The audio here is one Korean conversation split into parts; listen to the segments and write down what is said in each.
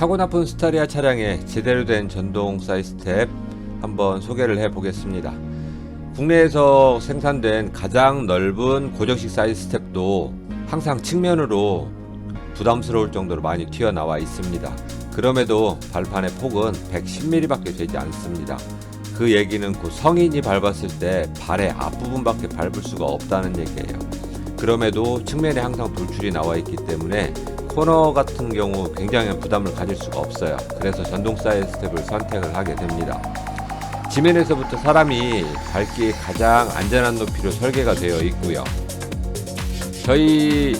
사고 나쁜 스타리아 차량의 제대로 된 전동 사이드 스텝 한번 소개를 해 보겠습니다. 국내에서 생산된 가장 넓은 고정식 사이드 스텝도 항상 측면으로 부담스러울 정도로 많이 튀어나와 있습니다. 그럼에도 발판의 폭은 110mm 밖에 되지 않습니다. 그 얘기는 곧 성인이 밟았을 때 발의 앞부분밖에 밟을 수가 없다는 얘기예요. 그럼에도 측면에 항상 돌출이 나와 있기 때문에 코너 같은 경우 굉장히 부담을 가질 수가 없어요. 그래서 전동 사이드 스텝을 선택을 하게 됩니다. 지면에서부터 사람이 밟기에 가장 안전한 높이로 설계가 되어 있고요. 저희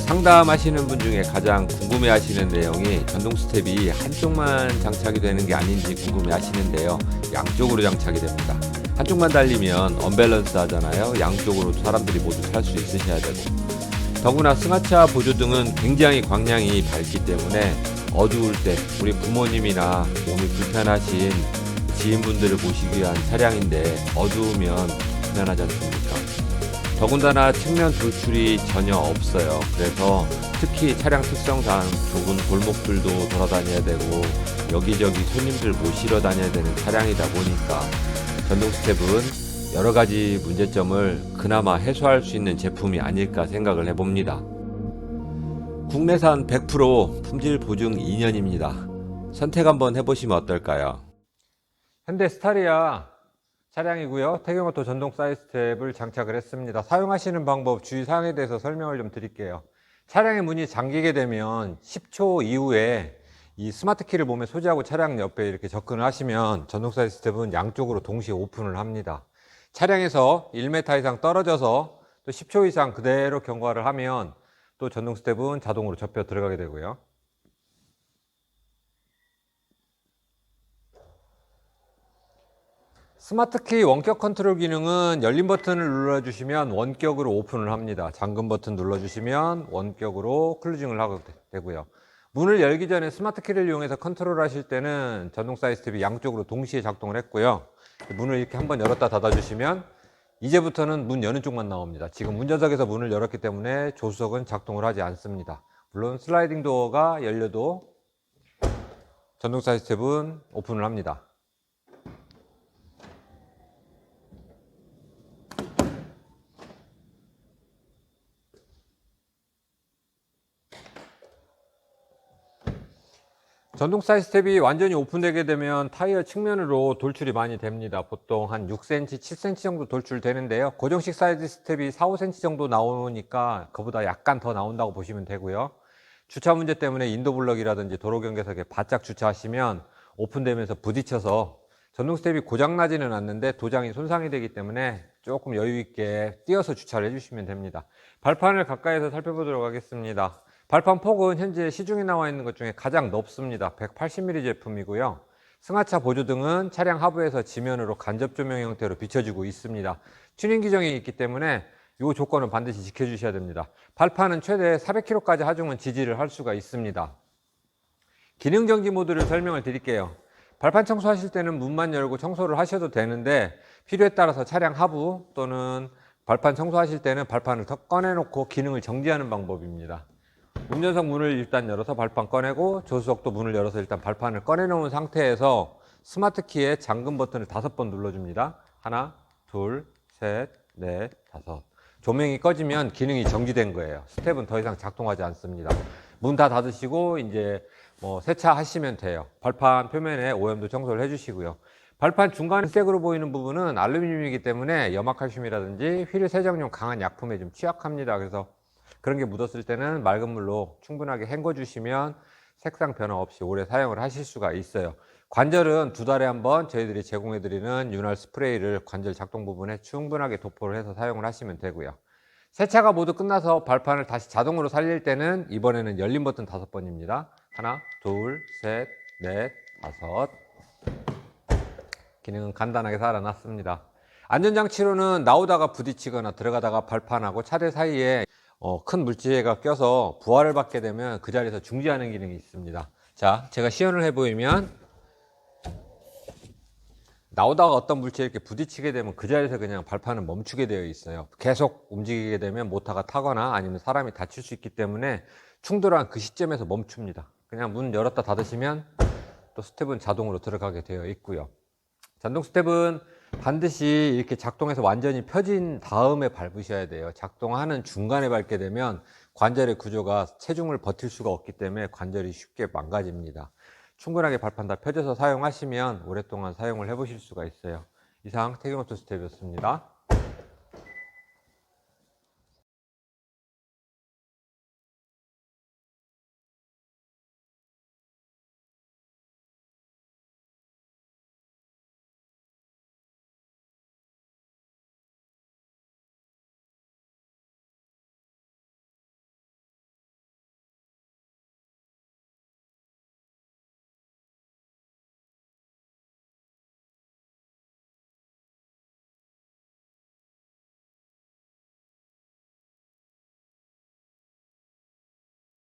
상담하시는 분 중에 가장 궁금해 하시는 내용이 전동 스텝이 한쪽만 장착이 되는 게 아닌지 궁금해 하시는데요. 양쪽으로 장착이 됩니다. 한쪽만 달리면 언밸런스 하잖아요. 양쪽으로 사람들이 모두 탈 수 있으셔야 되고, 더구나 승하차 보조등은 굉장히 광량이 밝기 때문에 어두울 때 우리 부모님이나 몸이 불편하신 지인분들을 모시기 위한 차량인데 어두우면 불편하지 않습니까? 더군다나 측면 돌출이 전혀 없어요. 그래서 특히 차량 특성상 좁은 골목들도 돌아다녀야 되고 여기저기 손님들 모시러 다녀야 되는 차량이다 보니까 전동 스텝은 여러 가지 문제점을 그나마 해소할 수 있는 제품이 아닐까 생각을 해봅니다. 국내산 100% 품질 보증 2년입니다. 선택 한번 해보시면 어떨까요? 현대 스타리아 차량이고요. 태경오토 전동 사이드 스텝을 장착을 했습니다. 사용하시는 방법, 주의사항에 대해서 설명을 좀 드릴게요. 차량의 문이 잠기게 되면 10초 이후에 이 스마트 키를 몸에 소지하고 차량 옆에 이렇게 접근을 하시면 전동 사이드 스텝은 양쪽으로 동시에 오픈을 합니다. 차량에서 1m 이상 떨어져서 또 10초 이상 그대로 경과를 하면 또 전동 스텝은 자동으로 접혀 들어가게 되고요. 스마트키 원격 컨트롤 기능은 열린 버튼을 눌러주시면 원격으로 오픈을 합니다. 잠금 버튼 눌러주시면 원격으로 클로징을 하게 되고요. 문을 열기 전에 스마트키를 이용해서 컨트롤 하실 때는 전동 사이드 스텝이 양쪽으로 동시에 작동을 했고요. 문을 이렇게 한번 열었다 닫아주시면 이제부터는 문 여는 쪽만 나옵니다. 지금 운전석에서 문을 열었기 때문에 조수석은 작동을 하지 않습니다. 물론 슬라이딩 도어가 열려도 전동 사이드 스텝은 오픈을 합니다. 전동 사이드 스텝이 완전히 오픈되게 되면 타이어 측면으로 돌출이 많이 됩니다. 보통 한 6cm, 7cm 정도 돌출되는데요. 고정식 사이드 스텝이 4, 5cm 정도 나오니까 그보다 약간 더 나온다고 보시면 되고요. 주차 문제 때문에 인도블럭이라든지 도로경계석에 바짝 주차하시면 오픈되면서 부딪혀서 전동 스텝이 고장나지는 않는데 도장이 손상이 되기 때문에 조금 여유 있게 띄어서 주차를 해주시면 됩니다. 발판을 가까이서 살펴보도록 하겠습니다. 발판 폭은 현재 시중에 나와 있는 것 중에 가장 넓습니다. 180mm 제품이고요. 승하차 보조등은 차량 하부에서 지면으로 간접 조명 형태로 비춰지고 있습니다. 튜닝 규정이 있기 때문에 이 조건은 반드시 지켜주셔야 됩니다. 발판은 최대 400km까지 하중은 지지를 할 수가 있습니다. 기능 정지 모드를 설명을 드릴게요. 발판 청소하실 때는 문만 열고 청소를 하셔도 되는데 필요에 따라서 차량 하부 또는 발판 청소하실 때는 발판을 더 꺼내놓고 기능을 정지하는 방법입니다. 운전석 문을 일단 열어서 발판 꺼내고 조수석도 문을 열어서 일단 발판을 꺼내놓은 상태에서 스마트 키에 잠금 버튼을 5번 눌러줍니다. 하나, 둘, 셋, 넷, 다섯. 조명이 꺼지면 기능이 정지된 거예요. 스텝은 더 이상 작동하지 않습니다. 문 다 닫으시고 이제 세차하시면 돼요. 발판 표면에 오염도 청소를 해주시고요. 발판 중간 색으로 보이는 부분은 알루미늄이기 때문에 염화칼슘이라든지 휠 세정용 강한 약품에 좀 취약합니다. 그래서 그런 게 묻었을 때는 맑은 물로 충분하게 헹궈 주시면 색상 변화 없이 오래 사용을 하실 수가 있어요. 관절은 2달에 한 번 저희들이 제공해 드리는 윤활 스프레이를 관절 작동 부분에 충분하게 도포를 해서 사용을 하시면 되고요. 세차가 모두 끝나서 발판을 다시 자동으로 살릴 때는 이번에는 열린 버튼 5번입니다. 하나, 둘, 셋, 넷, 다섯. 기능은 간단하게 살아났습니다. 안전장치로는 나오다가 부딪히거나 들어가다가 발판하고 차대 사이에 큰 물체가 껴서 부하를 받게 되면 그 자리에서 중지하는 기능이 있습니다. 자, 제가 시연을 해보이면 나오다가 어떤 물체에 이렇게 부딪히게 되면 그 자리에서 그냥 발판은 멈추게 되어 있어요. 계속 움직이게 되면 모터가 타거나 아니면 사람이 다칠 수 있기 때문에 충돌한 그 시점에서 멈춥니다. 그냥 문 열었다 닫으시면 또 스텝은 자동으로 들어가게 되어 있고요. 전동 스텝은 반드시 이렇게 작동해서 완전히 펴진 다음에 밟으셔야 돼요. 작동하는 중간에 밟게 되면 관절의 구조가 체중을 버틸 수가 없기 때문에 관절이 쉽게 망가집니다. 충분하게 발판 다 펴져서 사용하시면 오랫동안 사용을 해 보실 수가 있어요. 이상 태경오토 스텝이었습니다.